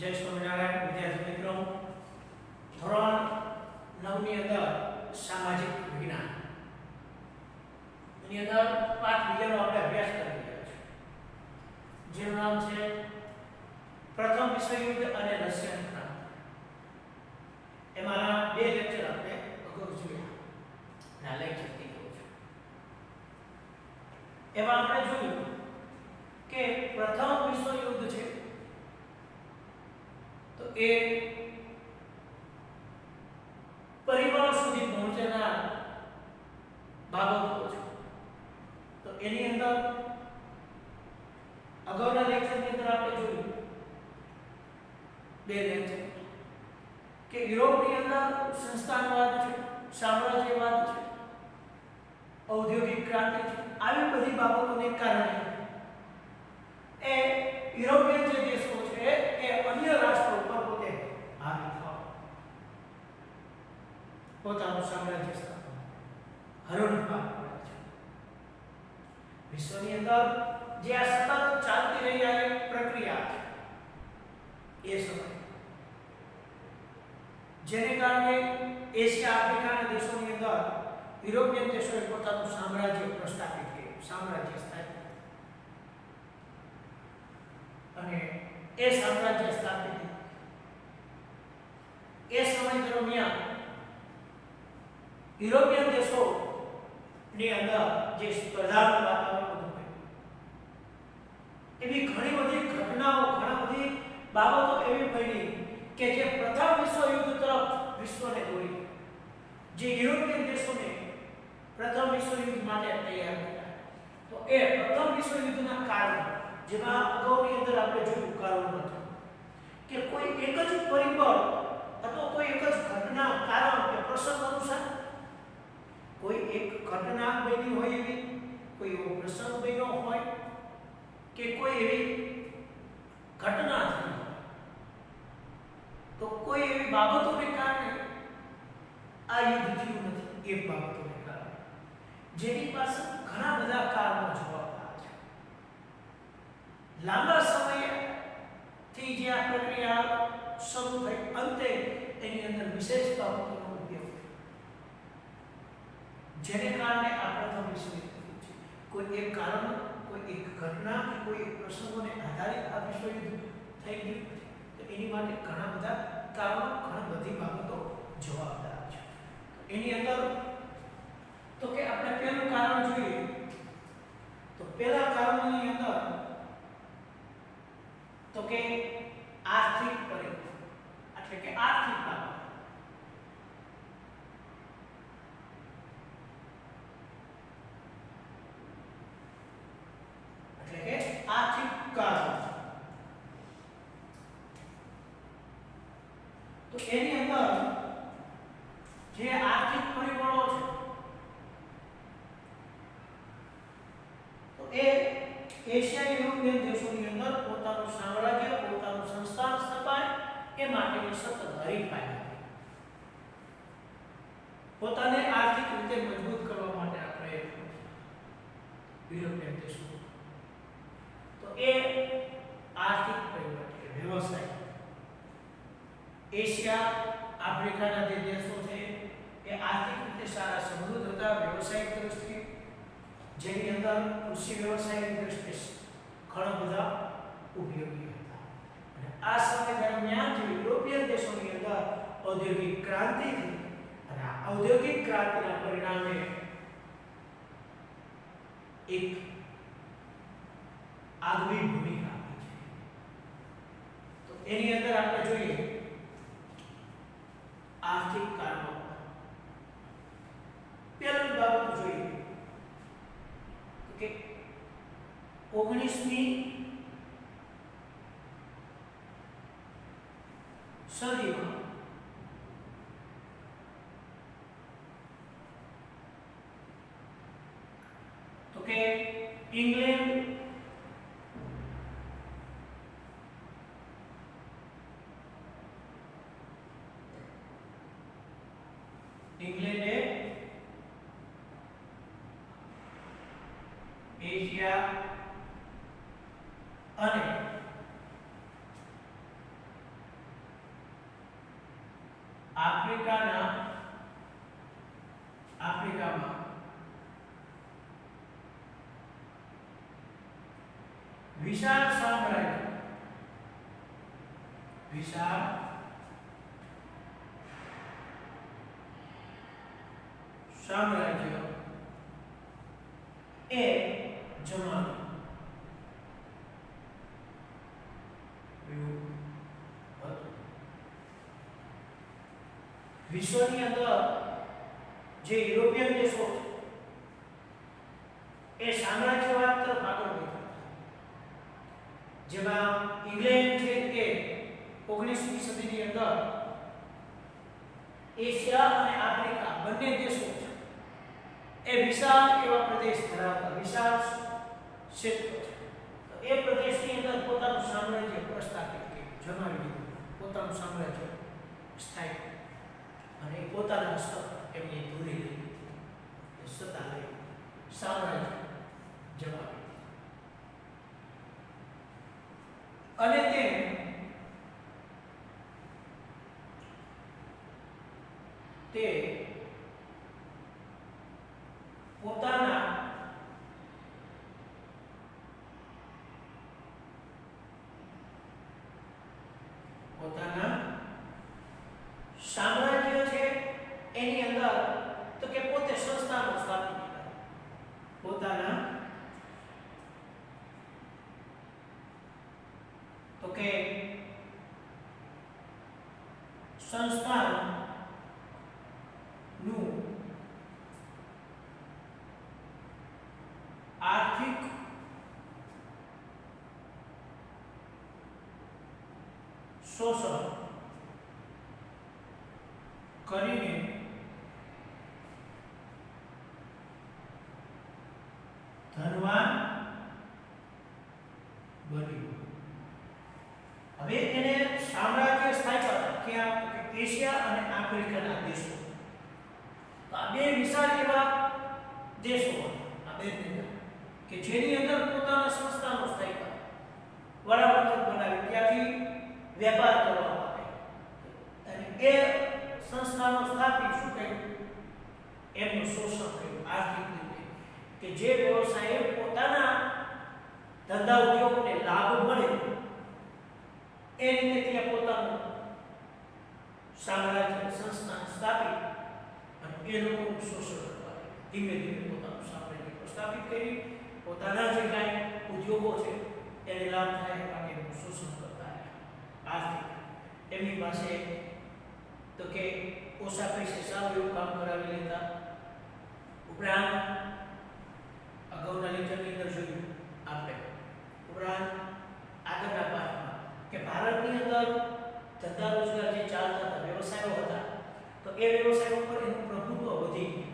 જય સ્વામિનારાયણ વિદ્યાર્થી મિત્રો, ધોરણ 9 ની અંદર સામાજિક વિજ્ઞાન ની અંદર પાઠ બીજાનો આપણે અભ્યાસ કરી રહ્યા છીએ, જેનું નામ છે પ્રથમ વિશ્વયુદ્ધ અને રશિયન ક્રાંતિ. એમાંના બે લેક્ચર આપણે અગાઉ જોયા અને આ લેક્ચર ત્રીજો છે. એમાં આપણે જોયું કે પ્રથમ વિશ્વયુદ્ધ છે તો એ પરિબળો સુધી પહોંચનાર બાબતો છે. તો એની અંદર અગાઉના લેક્ચરની અંદર આપણે જોયું બે લેક્ચર કે યુરોપની અંદર સંસ્થાનવાદ છે, સામ્રાજ્યવાદ છે, ઔદ્યોગિક ક્રાંતિ છે. આવી બધી બાબતોને કારણે એ યુરોપિયન જે દેશો છે એ અન્ય રાષ્ટ્રો ઉપર પોતે હાવી થવા, પોતાનું સામ્રાજ્ય સ્થાપન હરોળમાં કરે છે. વિશ્વની અંદર જે આ સતત ચાલતી રહી આ એક પ્રક્રિયા છે, એ સમય જેને કારણે એશિયા આફ્રિકાના દેશોની અંદર યુરોપિયન દેશોએ પોતાનું સામ્રાજ્ય પ્રસ્થાપિત કર્યું, સામ્રાજ્ય સ્થાપિત, અને એ સામ્રાજ્ય સ્થાપિત એ સમય દરમિયાન યુરોપિયન દેશોની અંદર જે સ્પર્ધાનું વાતાવરણ હતું, એવી ઘણી બધી ઘટનાઓ, ઘણી બધી બાબતો એવી બની કે જે પ્રથમ વિશ્વયુદ્ધ તરફ વિશ્વને દોરી, જે યુરોપિયન દેશોને પ્રથમ વિશ્વયુદ્ધ માટે તૈયાર કર્યા. તો એ પ્રથમ વિશ્વયુદ્ધના કારણે, જેમાં અગાઉની અંદર આપણે જોયું કારણ હતું કે કોઈ એક જ પરિબળ અથવા કોઈ એક જ ઘટના, કારણ કે પ્રસંગ અનુસાર કોઈ એક ઘટના બની હોય, એવી કોઈ એવો પ્રસંગ બન્યો હોય કે કોઈ એવી ઘટના થઈ હોય, તો કોઈ એવી બાબતોને કારણે આ યુદ્ધ થયું નથી. એક બાબતોને કારણે જેની પાસે ઘણા બધા કારણો જવાબદાર છે. લાંબા સમયથી જે આ પ્રક્રિયા શરૂ થઈ, અંતે એની અંદર વિશેષ બાબતોનો ઉપયોગ, જેને કારણે આ પ્રથમ વિશ્વયુદ્ધ થયું છે. કોઈ એક કારણ, કોઈ એક ઘટના કે કોઈ એક પ્રસંગોને આધારિત આ વિશ્વયુદ્ધ થઈ ગયું, તો એની માટે ઘણા બધા કારણો, ઘણી બધી બાબતો જવાબદાર છે. એની અંદર તો કે આપણે પહેલું કારણ જોઈએ તો પહેલા કારણની અંદર તો કે આર્થિક પરિબળ, એટલે કે આર્થિક બાબત. એટલે કે આર્થિક કારણ. તો એની અંદર જે આર્થિક પરિબળો છે તો એ એશિયા યુરોપિયન દેશોની અંદર પોતાનું સામ્રાજ્ય, પોતાનું સંસ્થાન સ્થપાય એ માટેની સતત હરીફાઈ હતી. પોતાને આર્થિક રીતે મજબૂત કરવા માટે આ પ્રયત્નો યુરોપિયન દેશો. તો એ આર્થિક પરિબળ એટલે વ્યવસાય, એશિયા આફ્રિકાના જે દેશો છે એ આર્થિક રીતે સારા સમૃદ્ધ હતા, વ્યવસાયિક દ્રષ્ટિએ, જેની અંદર કૃષિ વ્યવસાયની દ્રષ્ટિએ ઘણા બધા ઉપયોગી હતા. અને આ સમય દરમિયાન જે યુરોપિયન દેશોની અંદર ઔદ્યોગિક ક્રાંતિ થઈ, અને આ ઔદ્યોગિક ક્રાંતિના પરિણામે એક આગવી ભૂમિકા આપી છે. તો એની અંદર આપણે જોઈએ આર્થિક કારણો. પહેલી બાબત જોઈએ કે 19મી સદીમાં તો કે ઇંગ્લેન્ડ ઇંગ્લેન્ડે એશિયા અને વિશાળ સામ્રાજ્ય, વિશાળ સામ્રાજ્ય એ જમાનું વિશ્વની અંદર જે યુરોપિયન દેશો એ સામ્રાજ્યવાદ તરફ આગળ વધ્યા, જેમાં ઇંગ્લેન્ડ છે કે 19મી સદીની અંદર એશિયા અને આફ્રિકા બંને દેશો એ વિશાળ એવા પ્રદેશ ધરાવતા વિશાળ ક્ષેત્ર છે. તો એ પ્રદેશની અંદર પોતાનું સામ્રાજ્ય પ્રસ્થાપિત કર્યું, જમાવી દીધું, પોતાનું સામ્રાજ્ય સ્થાયી અને પોતાના હસ્તક એમની ધૂરી લઈ સત્તા લઈ સામ્રાજ્ય જમાવી અને તે પોતાના સામ્રાજ્ય છે એની અંદર તો કે પોતે સંસ્થાનો સ્થાપિત કર્યા, પોતાના તો કે સંસ્થાનું આર્થિક શોષણ કરીને ધનવાન બન્યું. હવે એને સામ્રાજ્ય સ્થાપ્યા ક્યાં? એશિયા અને આફ્રિકાના દેશો. તો આ બે વિશાળ એવા દેશો આ બે કે જેની અંદર પોતાના સંસ્થાનો સ્થાપ્યા, વડાપ્રધાન બનાવી ત્યાંથી વેપાર કરવા માટે અને એ સંસ્થાનો સ્થાપી શું કર્યું? એમનું શોષણ કર્યું આર્થિક રીતે, કે જે વ્યવસાય પોતાના ધંધા ઉદ્યોગોને લાભ મળે એ રીતે ત્યાં પોતાનું સામ્રાજ્ય સંસ્થાન સ્થાપી અને એ લોકોનું શોષણ કરવા ધીમે ધીમે પોતાનું સામ્રાજ્ય સ્થાપિત કરી પોતાના જે કાંઈ ઉદ્યોગો છે એને લાભ થાય એ માટે એનું શોષણ કરતા આર્થિક એમની પાસે તો કે ઓછા પૈસે સારું એવું કામ કરાવી લેતા. ઉપરાંત અગાઉના લેક્ચરની અંદર જોયું આપણે, ઉપરાંત આગળના પાઠમાં કે ભારતની અંદર ધંધા રોજગાર જે ચાલતા હતા, વ્યવસાયો હતા, તો એ વ્યવસાયો પર એનું પ્રભુત્વ વધી ગયું.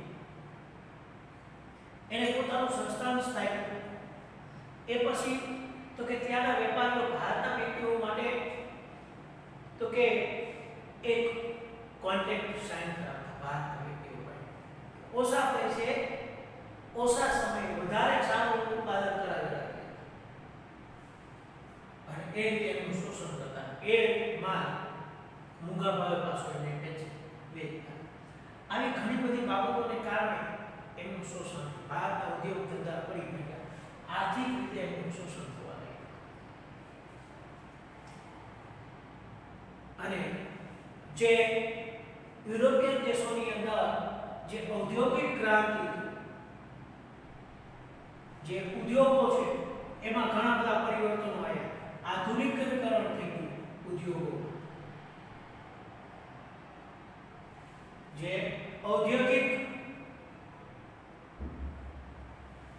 એને પોતાનું સંસ્થાન સ્થાપ્યું. એ પછી તો કે ત્યાંના વેપારીઓ ભારતના વ્યક્તિઓ માટે તો કે એક કોન્ટ્રાક્ટ સાઇન કરાવતા ભારતના વ્યક્તિઓ માટે ઓછા પૈસે ઓછા સમયે વધારે સારું ઉત્પાદન કરાવી રાખે અને એ એનું શોષણ કરતા, એ માલ મૂંગા ભાવે પાછો એને વેચતા. આવી ઘણી બધી બાબતોને કારણે એનું શોષણ, ભારતના ઉદ્યોગ ધંધા પડી ગયા, આર્થિક રીતે એનું શોષણ થવા લાગ્યું. અને જે યુરોપિયન દેશોની અંદર જે ઔદ્યોગિક ક્રાંતિ, જે ઉદ્યોગો છે એમાં ઘણા બધા પરિવર્તનો આવ્યા, આધુનિકીકરણ થઈ ગયું ઉદ્યોગો. જે ઔદ્યોગિક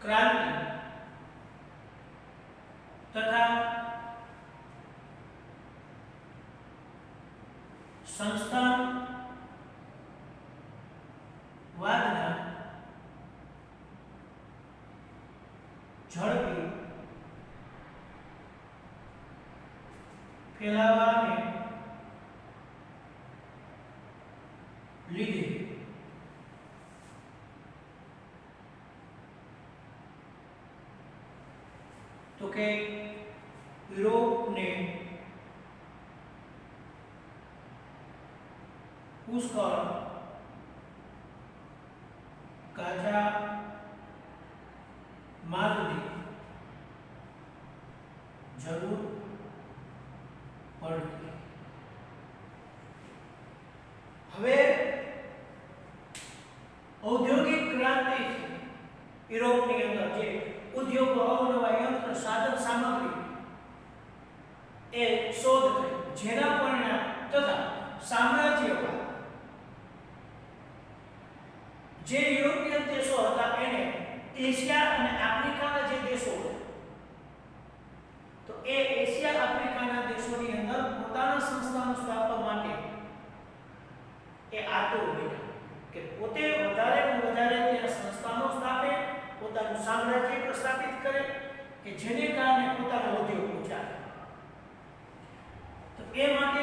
ક્રાંતિ તથા સંસ્થાન વાદના ઝડપી ફેલાવાને લીધે તો કે યુરોપને પુષ્કળ કાચા માલની જરૂર પડતી. હવે ઔદ્યોગિક ક્રાંતિ યુરોપની અંદર જે ઉદ્યોગો, અવનવા યંત્ર, સાધન સામગ્રી એ શોધ થઈ, જેના પરિણામ તથા સામ્રાજ્યવાદ જે યુરોપિયન દેશો હતા એને એશિયા અને આફ્રિકાના જે દેશો, તો એ એશિયા આફ્રિકાના દેશોની અંદર પોતાના સંસ્થાનો સ્થાપવા માટે એ આતુર બન્યા કે પોતે વધારે ત્યાં સંસ્થાનો સ્થાપે, પોતાનું સામ્રાજ્ય પ્રસ્થાપિત કરે કે જેને કારણે પોતાના ઉદ્યોગો ચાલે. તો એ માટે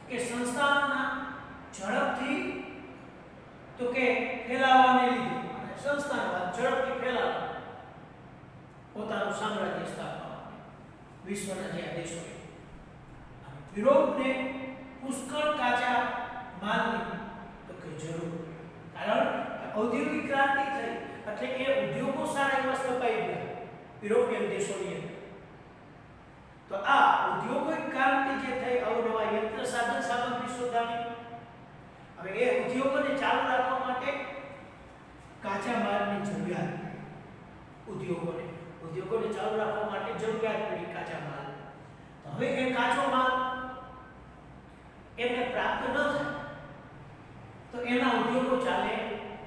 કે સંસ્થાઓના ઝડપથી તો કે ફેલાવાને લીધે અને સંસ્થાના ઝડપથી ફેલાવા પોતાનું સામ્રાજ્ય સ્થાપવા વિશ્વના જે દેશોએ યુરોપને પુષ્કળ કાચા માલની તો કે જરૂર, કારણ ઔદ્યોગિક ક્રાંતિ થઈ એટલે એ ઉદ્યોગો સારા એવા સ્થપાઈ ગયા યુરોપિયન દેશોની અંદર. તો આ ઔદ્યોગિક ક્રાંતિ જે થઈ, અવનવા યંત્ર સાધન સામગ્રી શોધાણી, હવે એ ઉદ્યોગોને ચાલુ રાખવા માટે કાચા માલની જરૂરિયાત પડી. ઉદ્યોગોને ચાલુ રાખવા માટે જરૂરિયાત પડી કાચા માલ. તો હવે એ કાચો માલ એમને પ્રાપ્ત ન થાય તો એના ઉદ્યોગો ચાલે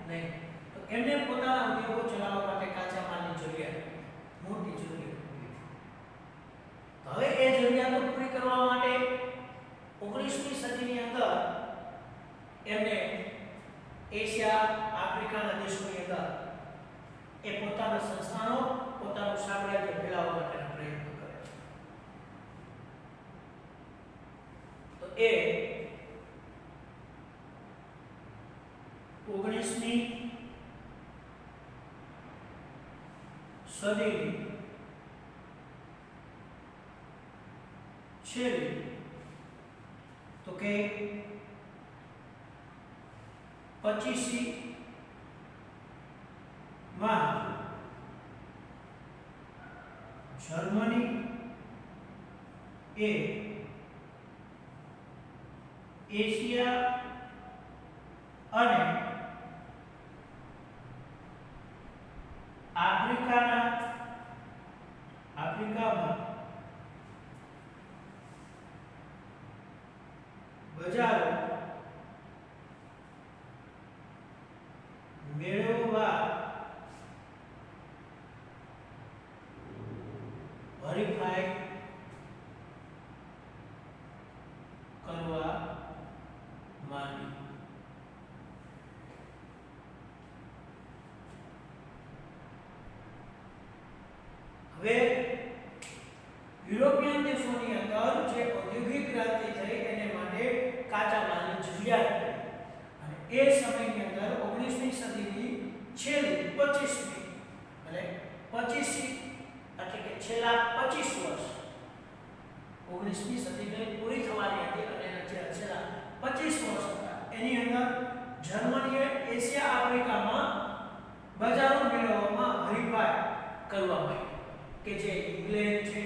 નહીં. તો એમને પોતાના ઉદ્યોગો ચલાવવા માટે કાચા માલની જરૂરિયાત, મોટી જરૂરિયાત. તો હવે એ જરૂરિયાતો પૂરી કરવા માટે 19મી સદીની અંદર એમને એશિયા આફ્રિકાના દેશોની અંદર એ પોતાના સંસ્થાનો, પોતાનું સામ્રાજ્ય ફેલાવવા માટેના પ્રયત્નો કરે છે. તો એ 19મી સદીની છેલ્લી તો કે 25મી માં જર્મની એ એશિયા અને આફ્રિકામાં બજારો મેળવવા હરીફાઈ કરવા માંડી. હવે યુરોપિયન દેશોની અંદર જે ઔદ્યોગિક ક્રાંતિ થઈ એને માટે કાચા માલની જરૂરિયાત પડી અને એ સમયની અંદર 19મી સદીની છેલ્લી 25મી એટલે 25 એટલે કે છેલ્લા 25 વર્ષ 19મી સદીની પૂરી થવાની હતી અને એના છેલ્લા 25 વર્ષ હતા એની અંદર જર્મનીએ એશિયા આફ્રિકામાં બજારો મેળવવામાં હરીફાઈ કરવા માંડી કે જે ઇંગ્લેન્ડ છે,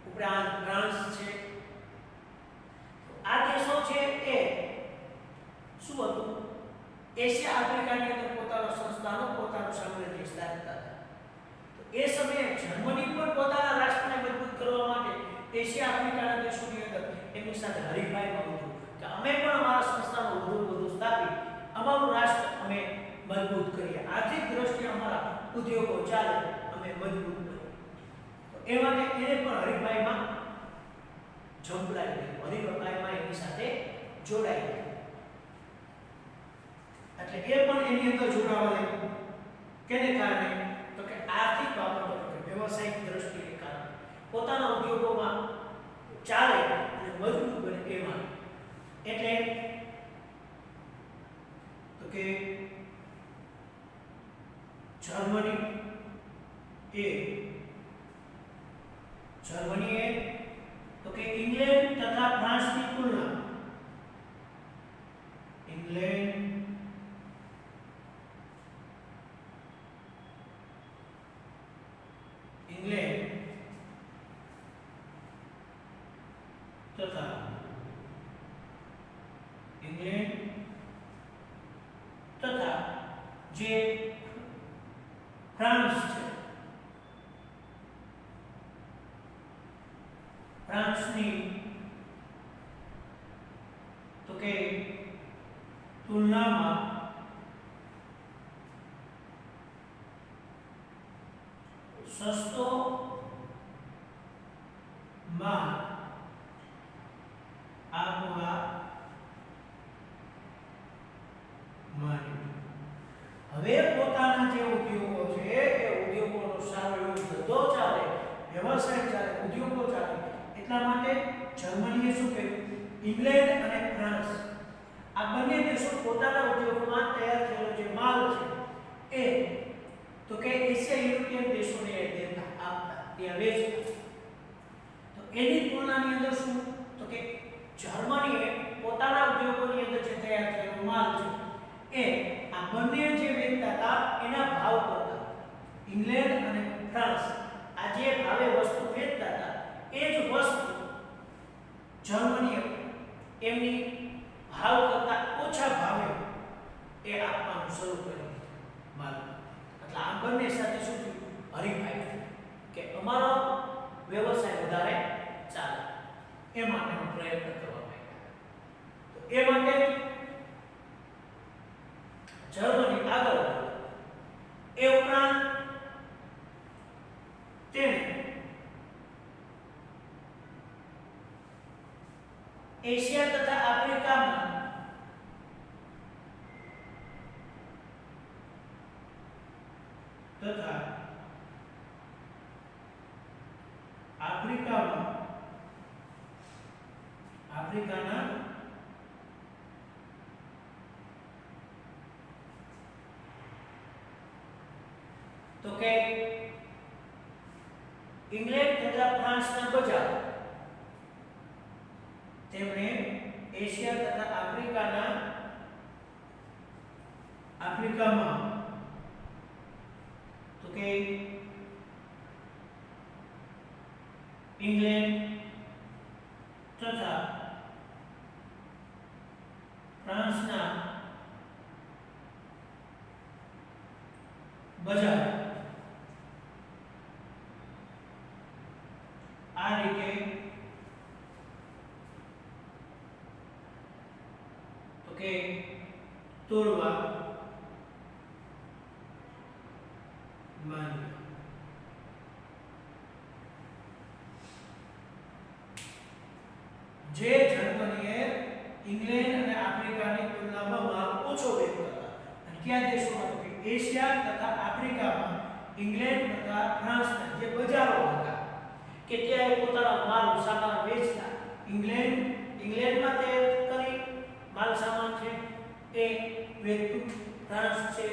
ઉપરાંત ફ્રાન્સ છે. આ દેશો છે એ શું હતું, એશિયા આફ્રિકાની અંદર પોતાનો સંસ્થાનો, પોતાનું સામ્રાજ્ય સ્થાપતા હતા. તો એ સમયે જર્મની પણ પોતાના રાષ્ટ્રને મજબૂત કરવા માટે એશિયા આફ્રિકાના દેશોની અંદર એમની સાથે હરીફાઈમાં હતું કે અમે પણ અમારા સંસ્થાનો વધુ સ્થાપી અમારું રાષ્ટ્ર અમે મજબૂત કરીએ, આર્થિક દ્રષ્ટિએ અમારા ઉદ્યોગો ચાલે, અમે મજબૂત કરીએ. તો એ માટે એને પણ હરીફાઈમાં જોડાઈ ગયું, હરીફાઈમાં એની સાથે જોડાઈ ગયું. એટલે એ પણ એની અંદર જોડાવા લાગ્યું. કેને કારણે? તો કે આર્થિક બાબતો, કે વ્યવસાયિક દ્રષ્ટિને કારણે પોતાના ઉદ્યોગોમાં ચાલે અને મજબૂત બને એ માટે. એટલે તો કે જર્મનીએ તો કે ઇંગ્લેન્ડ તથા ફ્રાન્સની તુલના ઇંગ્લેન્ડ ફ્રાન્સ છે, ફ્રાન્સની તો કે તુલનામાં સસ્તો માલ આપવા માંડ્યું. હવે પોતાના જે ઉદ્યોગો છે એ ઉદ્યોગોનો સારો એવો ધંધો ચાલે, વ્યવસાય ચાલે, ઉદ્યોગો ચાલે, એટલા માટે જર્મનીએ શું કર્યું? ઇંગ્લેન્ડ અને ફ્રાન્સ આ બંને દેશો પોતાના ઉદ્યોગોમાં તૈયાર થયેલો જે માલ છે એ તો કે એશિયા યુરોપિયન દેશોને દેતા આપતા, ત્યાં વેચતા. તો એની તુલનાની અંદર શું તો કે જર્મનીએ પોતાના ઉદ્યોગોની અંદર જે તૈયાર થયેલો માલ છે એ આ બંને જે વેચતા હતા એના ભાવ કરતા ઇંગ્લેન્ડ અને ફ્રાન્સ આ જે ભાવે વસ્તુ વેચતા હતા એ જ વસ્તુ જર્મનીએ એમની ભાવ કરતા ઓછા ભાવે એ આપવાનું શરૂ કર્યું માલ. એટલે આ બંને સાથે શું થયું? હરીફાઈ થઈ કે અમારો વ્યવસાય વધારે ચાલે એ માટેનો પ્રયત્ન કરવા માંડ્યા. તો એ માટે જર્મની આગળ વધ્યું. એ ઉપરાંત તેણે એશિયા તથા આફ્રિકામાં આફ્રિકાના તો કે ઇંગ્લેન્ડ તથા ફ્રાન્સના બજાર તેમણે એશિયા તથા આફ્રિકામાં તો કે ઇંગ્લેન્ડ તથા ફ્રાન્સના બજાર આ રીતે તો કે તોડવા માંડ્યા. જે જર્મનીએ ઇંગ્લેન્ડ અને આફ્રિકાની તુલનામાં માલ ઓછો વેચતા હતા અને કયા દેશોમાં તો કે એશિયા તથા આફ્રિકામાં ઇંગ્લેન્ડ તથા ફ્રાન્સના જે બજારો હતા કે ત્યાં એ પોતાનો માલ સામાન વેચતા. ઇંગ્લેન્ડમાં તે કરી માલ સામાન છે એ વેચતું, ફ્રાન્સ છે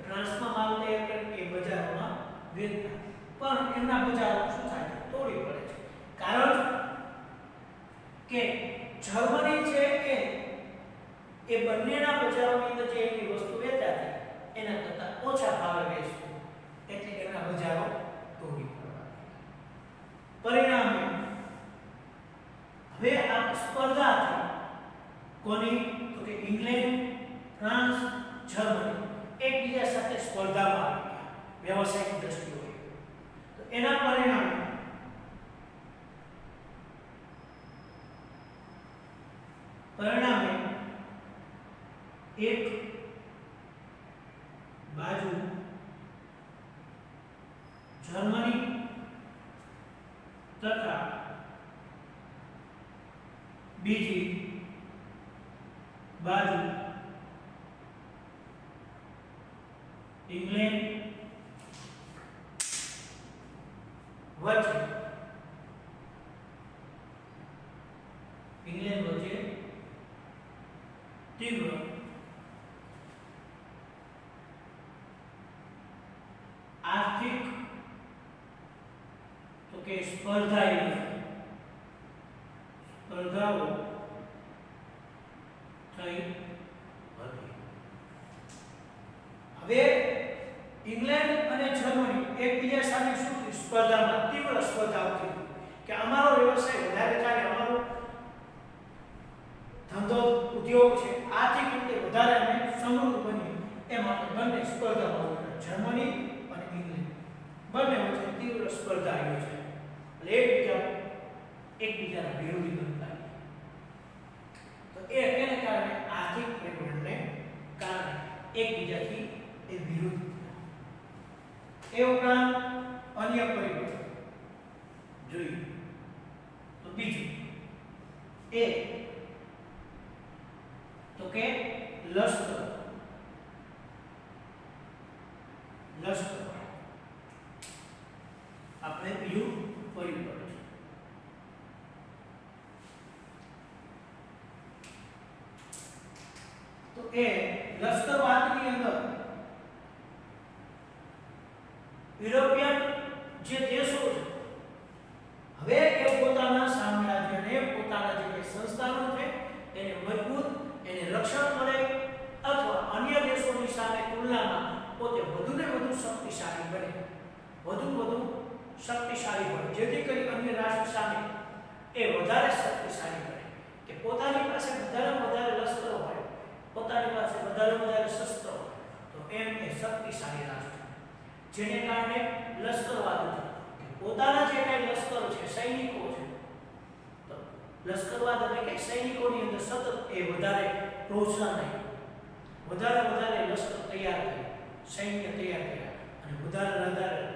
ફ્રાન્સમાં માલ તૈયાર કરી એ બજારોમાં વેચતા. પણ એમના બજારો શું થાય છે? તોડી પડે છે. કારણ કે જર્મની છે એ બંનેના બજારોની અંદર જે એમની વસ્તુ વેચાતી એના કરતાં ઓછા ભાવે વેચતું, એટલે એના બજારો તોડી પડવા. પરિણામે હવે આ સ્પર્ધા થઈ કોની તો કે ઇંગ્લેન્ડ, ફ્રાન્સ, જર્મની એકબીજા સાથે સ્પર્ધામાં આવી ગયા વ્યવસાયિક દ્રષ્ટિએ. તો એના પરિણામે એક બાજુ જર્મની તથા બીજી બાજુ ઇંગ્લેન્ડ વચ્ચે તીવ્ર આર્થિક તો કે સ્પર્ધાઓ થઈ હતી. હવે ઇંગ્લેન્ડ અને જર્મની એકબીજા સામે શું સ્પર્ધામાં તીવ્ર સ્પર્ધા હતી કે અમારો વ્યવસાય વધારે ચાલે, અમારો ધંધો ઉદ્યોગ છે આર્થિક રીતે વધારે અમે સમૃદ્ધ બનીએ એ માટે બંને સ્પર્ધામાં જર્મની અને ઇંગ્લેન્ડ. તીવ્ર સ્પર્ધા યોજાય એટલે એકબીજાના વિરોધી બનતા. તો એને કારણે આર્થિક પરિબળને કારણે એકબીજાથી એ વિરોધ થયા. એ ઉપરાંત અન્ય પરિબળ જોઈએ તો બીજું એ તો કે લશ્કર આપણે બીજું પરિબળ છે. તો એ લશ્કરવાદની અંદર યુરોપિયન જે દેશો છે હવે એ પોતાના સામ્રાજ્યને પોતાના જે સંસ્થાનો છે એને મજબૂત એને રક્ષણ મળે અથવા અન્ય દેશોની સામે તુલનામાં પોતે વધુને વધુ શક્તિશાળી બને, વધુ શક્તિશાળી બને, જેથી કરી અન્ય રાષ્ટ્ર સામે એ વધારે શક્તિશાળી બને કે પોતાની પાસે વધારે લશ્કરો હોય, પોતાની પાસે વધારે શસ્ત્રો હોય, તો એમ એ શક્તિશાળી રાષ્ટ્ર, જેને કારણે લશ્કરવાદ કે પોતાના જે કઈ લશ્કરો છે, સૈનિકો છે, તો લશ્કરવાદ એટલે કે સૈનિકોની અંદર સતત એ વધારે પ્રોત્સાહન નહીં, વધારે લશ્કર તૈયાર કરે, સૈન્ય તૈયાર કર્યા અને વધારે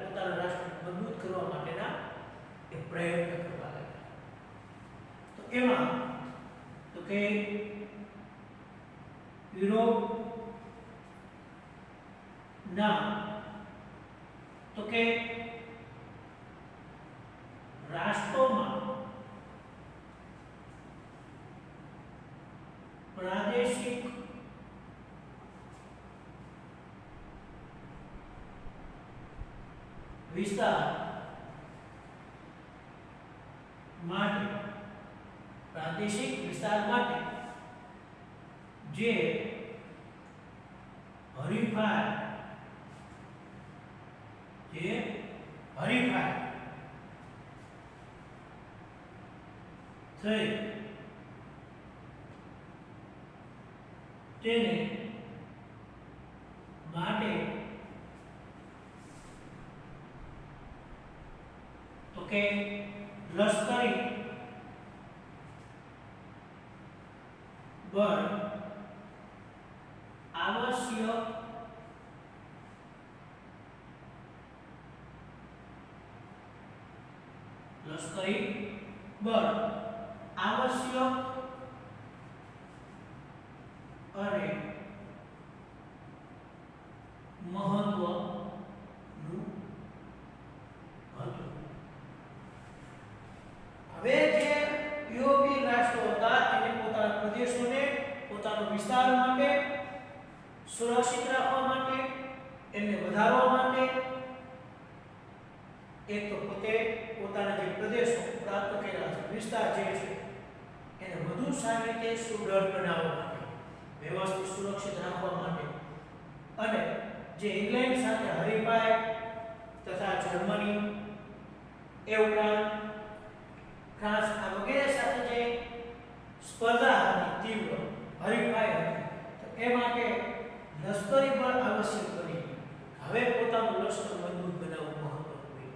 પોતાના રાષ્ટ્રને મજબૂત કરવા માટેના એ પ્રયત્ન કરવા લાગ્યા. તો એમાં તો કે યુરોપ ના તો કે રાષ્ટ્રોમાં પ્રાદેશિક વિસ્તાર માટે જે હરીફાઈ થઈ તેને માટે તો કે લશ્કરી બળ આવશ્યક અને મહત્વનું હતું. હવે જે યુરોપીય રાષ્ટ્રો હતા એને પોતાના પ્રદેશોને પોતાનો વિસ્તાર માટે સુરક્ષિત રાખવા માટે, એને વધારવા માટે એક તો પોતે પોતાના જે પ્રદેશો પ્રાપ્ત કર્યા છે, વિસ્તાર જે છે એને વધુ સારી રીતે સુદૃઢ બનાવવા માટે, વ્યવસ્થિત સુરક્ષિત રાખવા માટે અને જે ઇંગ્લેન્ડ સાથે હરીફાઈ તથા જર્મની એ ઉપરાંત ફ્રાન્સ આ વગેરે સાથે જે સ્પર્ધા હતી, તીવ્ર હરીફાઈ હતી, તો એ માટે લશ્કરી બળ આવશ્યક બની. હવે પોતાનું લશ્કર મજબૂત બનાવવું મહત્વનું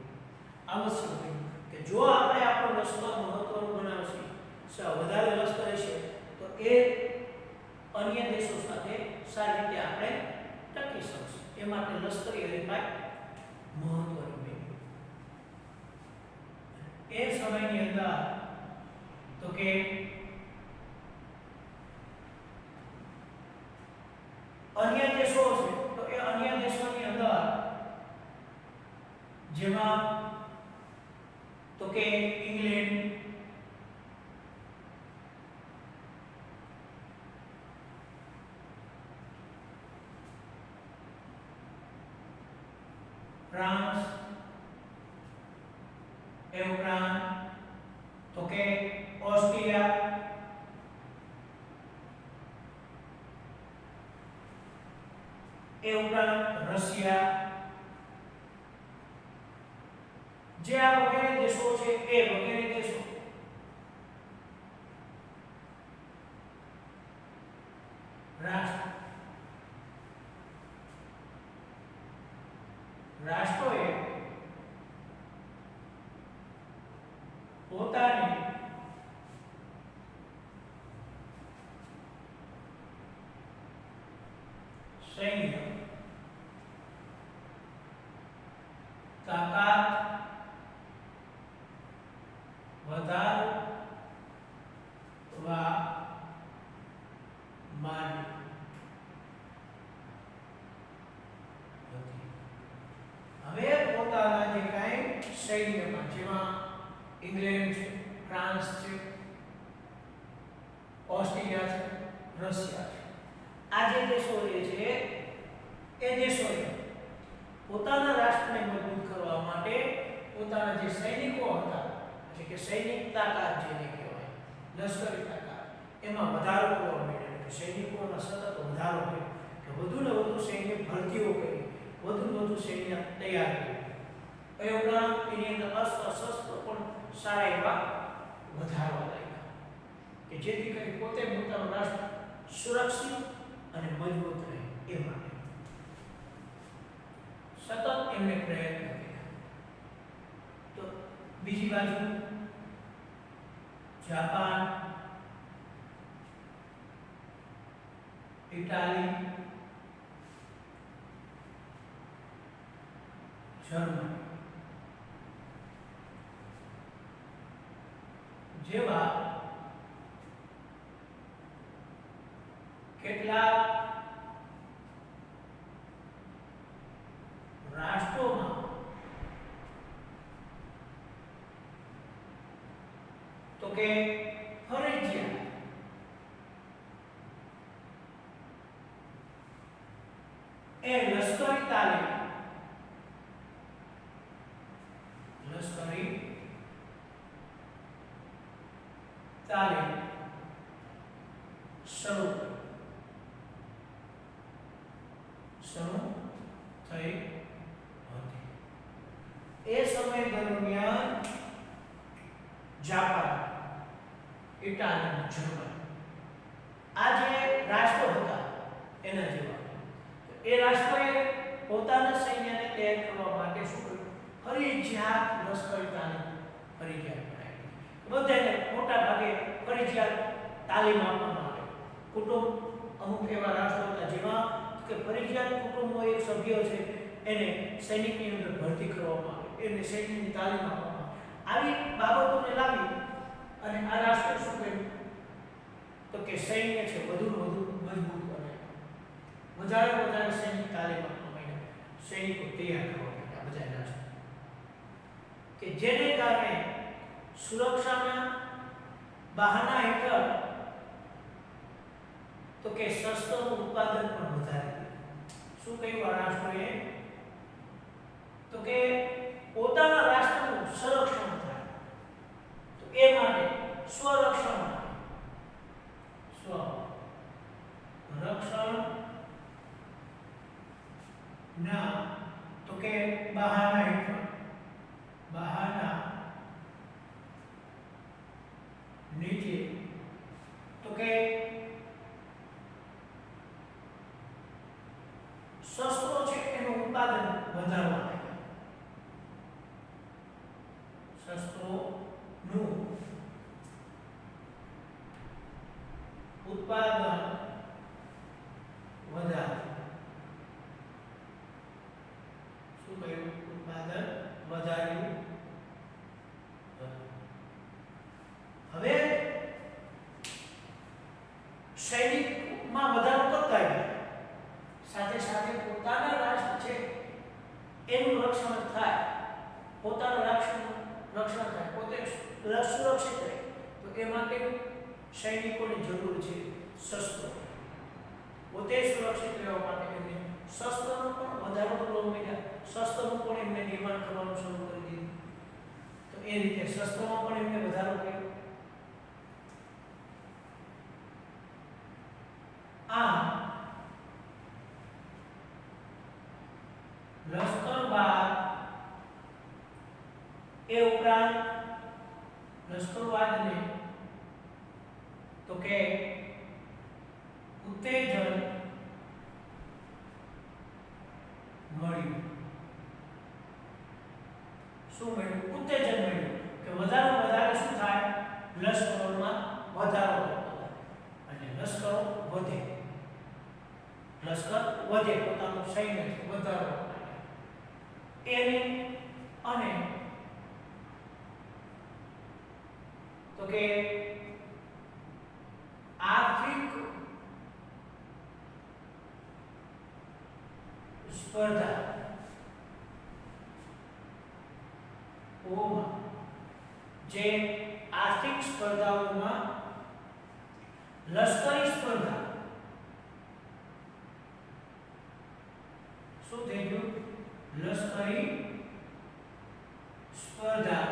આવશ્યક બન્યું કે જો આપણે આપણું લશ્કર મહત્વનું બનાવશું, વધારે લશ્કર હશે તો એ અન્ય દેશો સાથે સારી રીતે આપણે ટકી શકશું. એ માટે લશ્કરી હરીફાઈ મહત્વની બની. એ સમયની અંદર તો કે અન્ય દેશો છે, તો એ અન્ય દેશોની અંદર જેમાં તો કે ઇંગ્લેન્ડ, ફ્રાન્સ એ ઉપરાંત તો કે ઓસ્ટ્રિયા એ ઉપરાંત રશિયા જે આ વગેરે દેશો છે એ વગેરે દેશો રાષ્ટ્રોએ પોતાની સૈન્ય તાકાત વધારવા માંડી. હવે પોતાના જે કાંઈ સૈન્યમાં જેમાં ઇંગ્લેન્ડ છે, ફ્રાન્સ છે, ઓસ્ટ્રેલિયા છે, રશિયા છે, આ જે દેશો છે એ દેશોએ પોતાના રાષ્ટ્રને મજબૂત કરવા માટે પોતાના જે સૈનિકો હતા, એટલે કે સૈનિક તાકાત જેને કહેવાય, લશ્કરી તાકાત, એમાં વધારો કરવા માંડ્યો. કે સૈનિકોનો સતત વધારો થયો, કે વધુને વધુ સૈન્ય ભરતીઓ કરી, વધુ સૈન્ય તૈયાર કર્યું. એ ઉપરાંત એની અંદર અસ્ત્ર શસ્ત્ર પણ સારા એવા વધારવા લાગ્યા, કે જેથી કરી પોતે પોતાનું રાષ્ટ્ર સુરક્ષિત અને મજબૂત રહે એ માટે સતત એમને પ્રયત્ન કર્યા. તો બીજી બાજુ જાપાન, ઇટાલી, જર્મની જેવા કેટલાક રાષ્ટ્રોમાં તો કે ફરજિયાત એ લશ્કરી તાલીમ શરૂ થઈ હતી. એ સમય દરમિયાન જાપાન, ઇટાલી, જર્મની આ જે રાષ્ટ્રો હતા એના જેવા એ રાષ્ટ્રોએ પોતાના સૈન્યને તૈયાર કરવા માટે શું કર્યું? ફરજિયાત લશ્કરી તાલીમ ફરજિયાત બનાવી. બધાને મોટા ભાગે ફરજિયાત તાલીમ આપવામાં આવે. કુટુંબ અમુક એવા રાષ્ટ્રો હતા જેમાં કે ફરજિયાત કુટુંબનો એક સભ્ય છે એને સૈનિકની અંદર ભરતી કરવામાં આવે, એને સૈન્યની તાલીમ આપવામાં આવે. આવી બાબતોને લાવી અને આ રાષ્ટ્રે શું કર્યું? તો કે સૈન્ય છે વધુ મજબૂત બને, વધારે સૈનિક તાલીમ આપવા માંડ્યા, સૈનિકો તૈયાર કરવા માંડ્યા બધા રાષ્ટ્ર, કે જેને કારણે સુરક્ષાના બહાના હેઠળ તો કે શસ્ત્રોનું ઉત્પાદન પણ વધારે. શું કહ્યું આ રાષ્ટ્રોએ? તો કે પોતાના રાષ્ટ્રનું સંરક્ષણ થાય, તો એ માટે સ્વરક્ષણ ના તો કે બહાના હેઠળ, બહાના નીચે તો કે શસ્ત્રો છે એનું ઉત્પાદન વધારવા માટે, શસ્ત્રોનું ઉત્પાદન વધારે. શું કહ્યું? ઉત્પાદન વધાર્યું. હવે સૈનિકમાં વધારો કરતા ગયા, સાથે સાથે પોતાના રાષ્ટ્ર છે એનું રક્ષણ થાય, પોતાનું રક્ષણ થાય, પોતે સુરક્ષિત રહે. તો એ માટે સૈનિકોની જરૂર છે શસ્ત્રો. પોતે સુરક્ષિત રહેવા માટે એમને શસ્ત્રનો પણ વધારો કરવા માંડ્યા, શસ્ત્રનું પણ એમને નિર્માણ કરવાનું શરૂ કરી દીધું. તો એ રીતે શસ્ત્રોમાં પણ એમને વધારો કર્યો. આમ લશ્કરવાદ એ ઉપરાંત લશ્કરવાદને તો કે ઉત્તેજન મળ્યું. શું મળ્યું? ઉત્તેજન મળ્યું, કે વધારે શું લશ્કરોમાં વધારો થતો જાય અને લશ્કરો વધે, લશ્કર વધે, પોતાનું સૈન્ય વધારો એની અને તો કે આર્થિક સ્પર્ધા ઓમાં જે આર્થિક સ્પર્ધાઓમાં લશ્કરી સ્પર્ધા શું થઈ ગયું? લશ્કરી સ્પર્ધા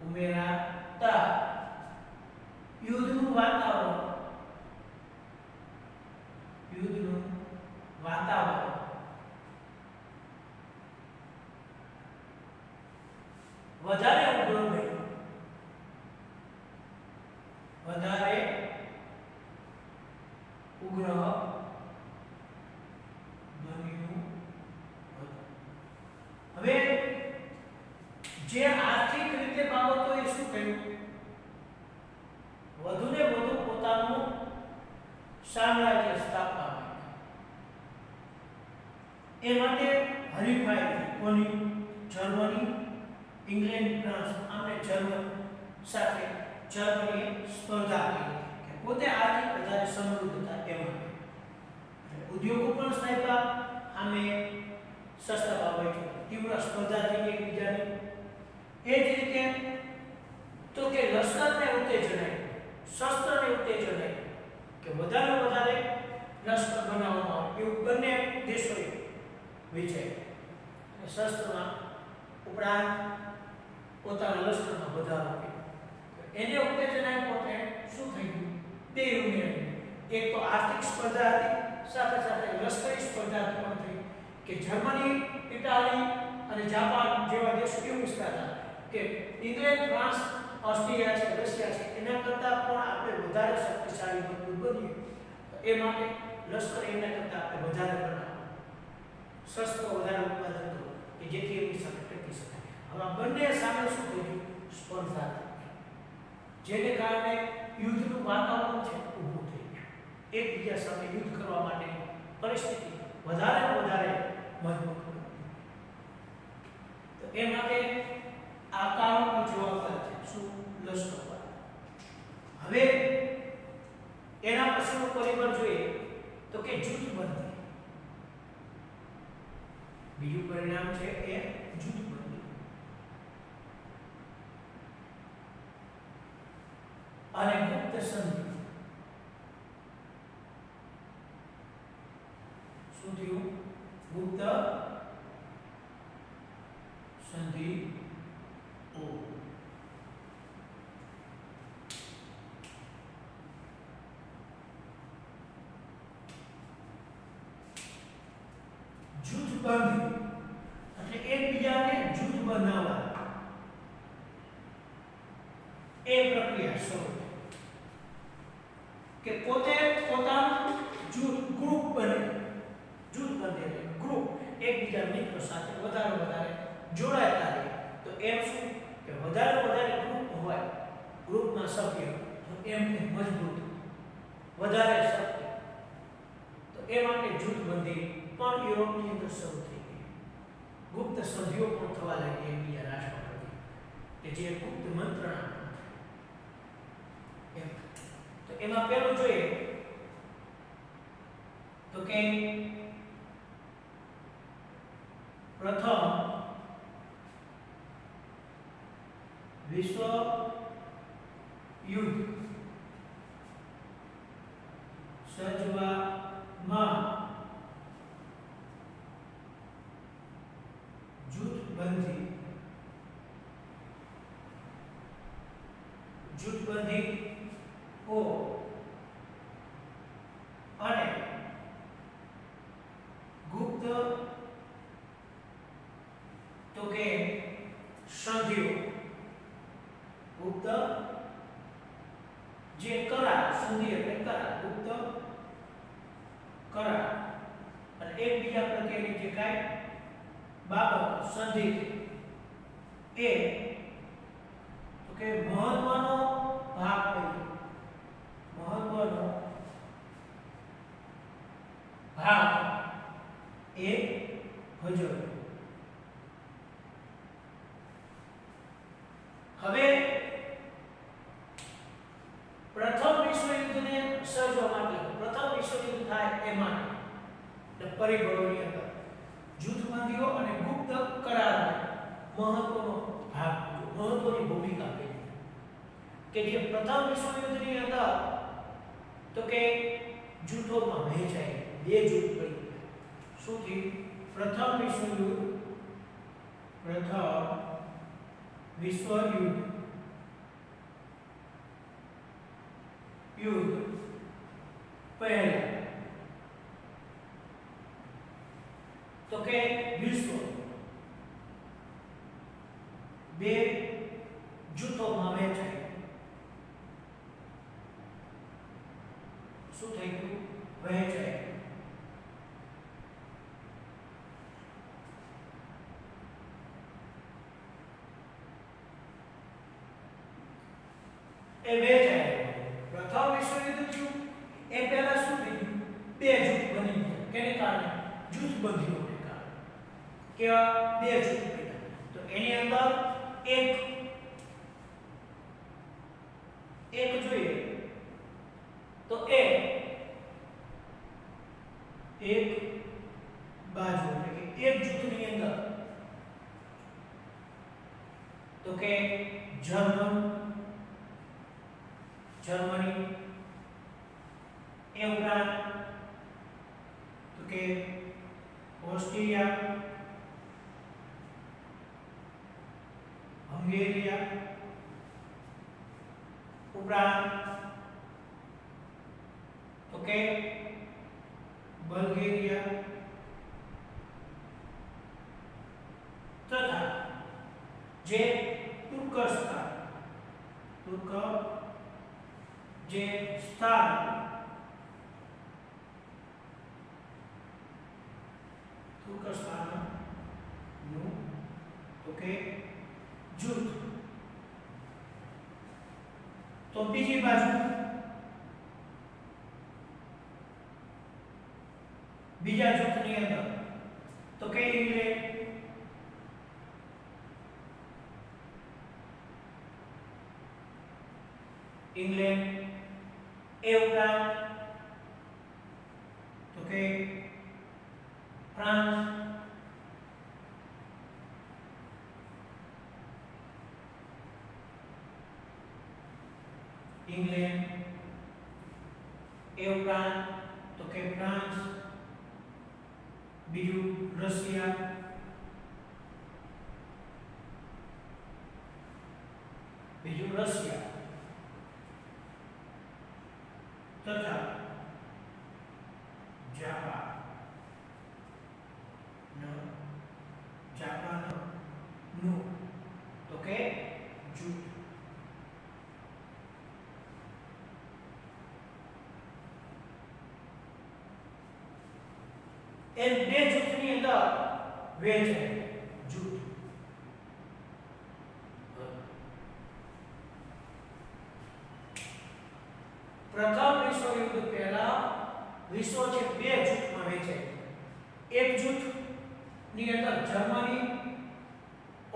ઉમેરાતા યુદ્ધનું વાતાવરણ વધારે ઉગ્ર બન્યું, વધારે ઉગ્ર બન્યું. હવે જે આર્થિક રીતે બાબતોએ શું કહ્યું? વધુને વધુ પોતાનું સામ્રાજ્ય સ્થાપવા માટે એ માટે હરીફાઈ કોની? જર્મની, ઇંગ્લેન્ડ, ફ્રાન્સ આમને જર્મન સાથે જર્મનીએ સ્પર્ધા કરી કે પોતે આર્થિક વધારે સમૃદ્ધ હતા એ માટે. ઉદ્યોગો પણ સ્થાપ્યા, આમે સસ્તા ભાવે તીવ્ર સ્પર્ધા થઈ એકબીજાની. એ જ રીતે તો કે લશ્કરને ઉત્તેજન, શસ્ત્રને ઉત્તેજન કે વધારે લશ્કર બનાવવામાં આવે એવું બંને દેશોએ વિચાર્યું. શસ્ત્રમાં ઉપરાંત પોતાના લશ્કરમાં વધારો કર્યો. એને ઉત્તેજન આપ્યું એટલે શું થઈ ગયું? બે ઉમેર્યું. એક તો આર્થિક સ્પર્ધા હતી, સાથે સાથે લશ્કરી સ્પર્ધા પણ થઈ કે જર્મની, ઇટાલી અને જાપાન જેવા દેશો એવું વિસ્તાર હતા કે ઇંગ્લેન્ડ, ફ્રાન્સ, ઓસ્ટ્રિયા છે, રશિયા છે એના કરતાં પણ આપણે વધારે શક્તિશાળી મજબૂત બનીએ. એ માટે લશ્કર એના કરતાં આપણે વધારે બનાવવું, શસ્ત્રો વધારે ઉત્પાદન કરવું કે જેથી એમની સામે ટકી શકાય. હવે આ બંને સામે શું થયું? સ્પર્ધા થઈ, જેને કારણે યુદ્ધનું વાતાવરણ છે ઊભું થઈ ગયું. એકબીજા સાથે યુદ્ધ કરવા માટેની પરિસ્થિતિ વધારે મજબૂત બની. તો એ માટે આ કારણો જવાબદાર છે શું? લશ્કર પર. હવે એના પછીનું પરિબળ જોઈએ તો કે જૂથબંધી. બીજું પરિણામ છે એ જૂથબંધી. અને ગુપ્ત સંધિ. શું થયું? ગુપ્ત સંધિ. જૂથબંધી એટલે એકબીજાને જૂથ બનાવવા એ પ્રક્રિયા શરૂ કે પોતે પોતાનું જૂથ ગ્રુપ બને. જૂથ બને ગ્રુપ એકબીજા મિત્રો સાથે વધારે જોડાયેલા રહે. તો એમ શું કે વધારે ગ્રુપ હોય, ગ્રુપના સભ્યો તો એમ મજબૂત, વધારે શક્તિ. તો એ માટે જૂથબંધી પણ યુરોપની અંદર શરૂ થઈ ગઈ. ગુપ્ત સંધિઓ પણ થવા લાગી એકબીજા રાષ્ટ્રો પ્રત્યે કે જે ગુપ્ત મંત્રણા. તો એમાં પહેલું જોઈએ તો કે પ્રથમ વિશ્વ યુદ્ધ સર્જવામાં જૂથબંધી ઓ અને ગુપ્ત તો કે સંધિઓ. ગુપ્ત જે કરાર, સંધિ એટલે કરાર, ગુપ્ત કરાર અને એકબીજા પ્રત્યેની જે કાંઈ બાબત સંધિ એ તો કે મહત્વનો ભાગ ભજવ્યો, મહત્વનો ભાગ એ ભજવ્યો. હવે પ્રથમ વિશ્વયુદ્ધને સર્જવા માટે, પ્રથમ વિશ્વયુદ્ધ થાય એ માટે પરિબળોની અંદર જૂથબંધીઓ અને ગુપ્ત કરારને મહત્વનો ભાગ, મહત્વની ભૂમિકા ભજવી. કે જે પ્રથમ વિશ્વયુદ્ધની અંદર તો કે જૂથોમાં વહેંચાય, બે જૂથ પડી. શું થયું? પ્રથમ વિશ્વયુદ્ધ યુદ્ધ પહેલા તો કે વિશ્વ બે જૂથોમાં વહેંચાય. શું થઈ ગયું? વહેંચાય. એ વહેંચાય. પ્રથમ વિશ્વયુદ્ધ થયું એ પહેલા શું થયું? બે જૂથ બની ગયા. કેને કારણે? જૂથબંધીઓને કારણે. કેવા? બે જૂથ બન્યા. તો એની અંદર એક જોઈએ તો એક બાજુ એટલે કે એક જૂથની અંદર તો કે જર્મની એ ઉપરાંત તો કે ઓસ્ટ્રિયા, હંગેરિયા ઉપરાંત તો કે બલ્ગેરિયા તથા જે તુર્કસ્તાન નું તો કે જૂથ. તો બીજી બાજુ બીજા જૂથની અંદર તો કે ઇંગ્લેન્ડ એ ઉપરાંત તો કે ફ્રાન્સ, ઇંગ્લેન્ડ એ ઉપરાંત તો કે ફ્રાન્સ, બીજું રશિયા, તથા જાપાનનું તો કે જૂથ. એ બે જૂથની અંદર વહેંચાય જૂથ. પ્રથમ વિશ્વયુદ્ધ પહેલા વિશ્વ છે બે જૂથમાં વહેંચાય. એક જૂથની અંદર જર્મની,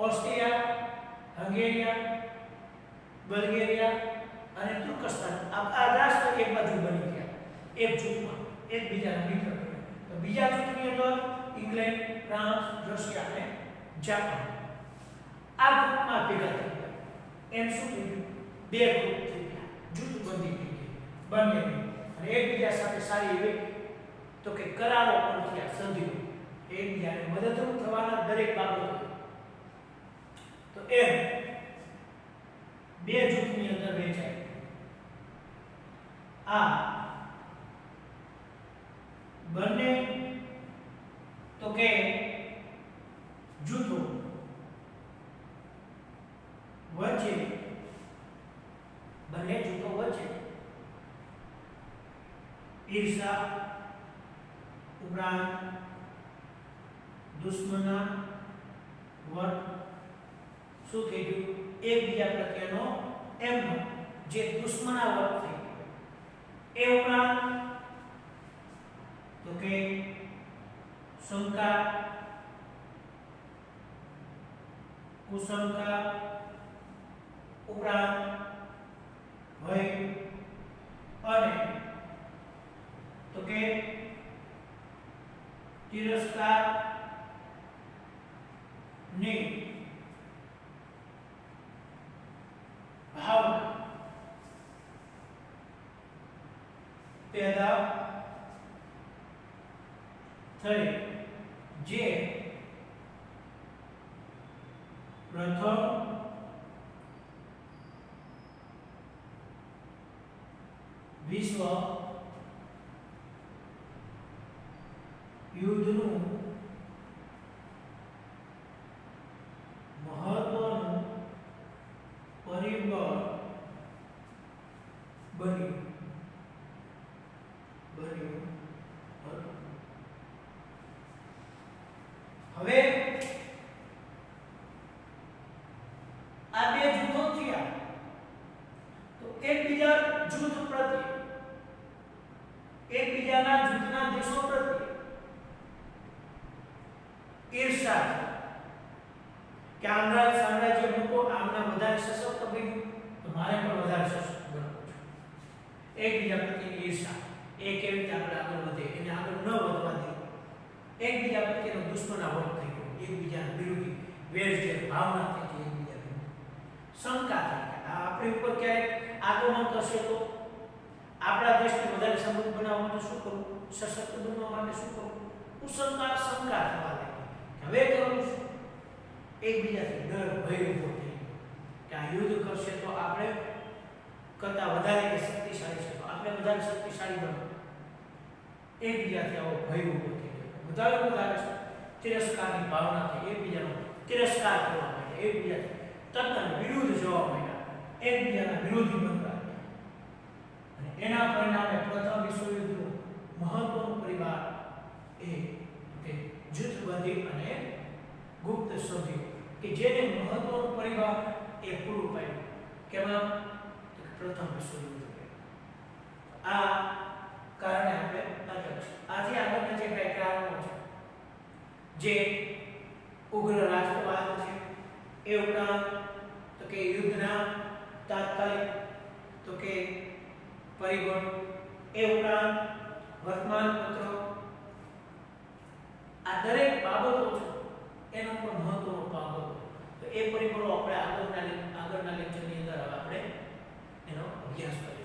ઓસ્ટ્રિયા, હંગેરિયા, બલ્ગેરિયા અને તુર્કસ્તાન આ રાષ્ટ્ર એક બાજુ બની ગયા એક જૂથમાં, એકબીજાના મિત્ર. તો બીજા જૂથની અંદર ઇંગ્લેન્ડ, ફ્રાન્સ, રશિયા અને જાપાન આ ગ્રુપમાં ભેગા થઈ ગયા. એમ શું થયું? બે ગ્રુપ થઈ ગયા, જૂથબંધી થઈ ગઈ બંને. અને એકબીજા સાથે સારી એવી તો કે કરારો પણ થયા, સંધિઓ, એકબીજાને મદદરૂપ થવાના દરેક બાબતો. તો એમ બે જૂથની અંદર વહેંચાય. આ બંને તો કે જૂથો વચ્ચે, બંને જૂથો વચ્ચે ઈર્ષા ઉપરાંત દુશ્મના વટ શું થઈ ગયું એકબીજા પ્રત્યેનો એમનો જે દુશ્મના વટ થઈ ગયો એ ઉપરાંત તો કે શંકા કુશંકા ઉપરાંત ભય અને તો કે તિરસ્કાર ની ભાવના પેદા થઈ જે પ્રથમ વિશ્વ યુદ્ધનું મહત્વનું પરિબળ બન્યું હતું. હવે આ બે જૂથો થયા તો એકબીજા જૂથ પ્રત્યે એકબીજાના જૂથના દેશો પ્રત્યે ઈર્ષા કે આમના સામ્રાજ્ય લોકો આમના વધારે સશક્ત બન્યું તો મારે પણ વધારે સશક્ત બનવું છે. એકબીજા પ્રત્યે ઈર્ષા એ કેવી રીતે આપણે આગળ વધે એને આગળ ન વધવા દે એકબીજા પ્રત્યેનો દુશ્મનાવટ થઈ ગયો એકબીજાના વિરોધી વેરઝેર ભાવના થઈ ગઈ એકબીજા વિરુદ્ધ શંકા થઈ ગઈ આ આપણી ઉપર ક્યારેક આગમન કરશે તો આપણા દેશને વધારે સમૃદ્ધ બનાવવા માટે શું કરવું સશક્ત બનવા માટે શું કરવું શંકા થવા લાગી હવે કરવું શું એકબીજાથી ડર ભય ઉભો થઈ કે આ યુદ્ધ કરશે તો આપણે કરતા વધારે શક્તિશાળી છે તો આપણે વધારે શક્તિશાળી બનવું એકબીજાથી આવો ભય ઉભો થઈ ગયો વધારે તિરસ્કારની ભાવના થઈ એકબીજાનો તિરસ્કાર કરવા માટે એકબીજાથી તદ્દન વિરુદ્ધ જવા માંડ્યા એકબીજાના વિરોધી બનવા અને એના પરિણામે પ્રથમ વિશ્વયુદ્ધનું મહત્વનું પરિવાર એ કે જૂથબંધી અને ગુપ્ત સંધિ કે જેને મહત્વનું પરિવાર એ પૂરું પાડ્યું કેમાં પ્રથમ વિશ્વયુદ્ધ આ કારણે આપણે આથી આગળના જે કઈ કારણો છે જે ઉગ્ર રાષ્ટ્રવાદ છે એ ઉપરાંત તો કે યુદ્ધના તાત્કાલિક તો કે પરિબળ એ ઉપરાંત વર્તમાનપત્રો આ દરેક બાબતો છે એનો પણ મહત્વનો બાબતો તો એ પરિબળો આપણે આગળના લેક્ચરની અંદર આપણે એનો અભ્યાસ કરીશું.